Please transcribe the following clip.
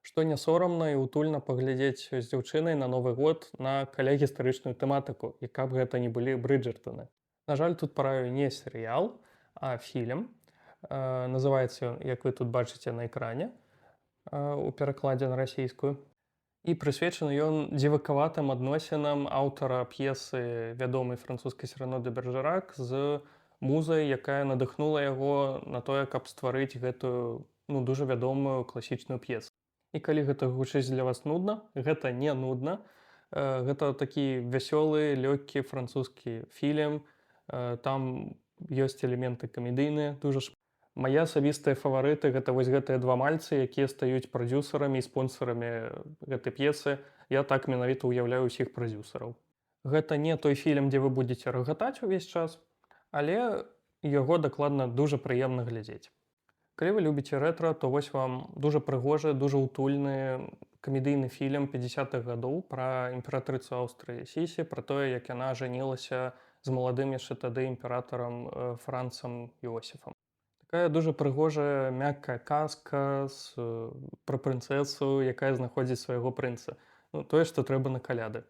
Што не сорамна і утульна паглядзець з дзяўчынай на Новы год на каля-гістарычную тэматыку, і каб гэта не былі Брыджертаны. На жаль, тут параю не серыял, а фільм. Называецца ён, як вы тут бачыце на экране, у перакладзе на расійскую. І прысвечаны ён дзівакаватым адносінам аўтара п'есы вядомай французскай Сірано де Бержерак з музай, якая надыхнула яго на тое, каб стварыць гэтую дужа вядомую класічную п'есу. І калі гэта гучыць для вас нудна, гэта не нудна. Гэта такі вясёлы, лёгкі французскі фільм. Там ёсць элементы камедыйныя, Мае асабістыя фаварыты гэта вось гэтыя два мальцы, якія стаюць прадзюсарамі і спонсарамі гэтай п'есы. Я так менавіта ўяўляю ўсіх прадзюсараў. Гэта не той фільм, дзе вы будзеце рагатаць увесь час, але яго дакладна дужа прыемна глядзець. Калі вы любіце рэтра, то вось вам дужа прыгожы, дужа ўтульны камедыйны фільм 50-х гадоў пра імператрыцу Аўстрыі Сісі, пра тое, як яна ажанілася з маладым яшчэ тады імператарам Францам Іосіфам. Такая дужа прыгожая мяккая казка пра прынцэсу, якая знаходзіць свайго прынца. Тое, што трэба на каляды.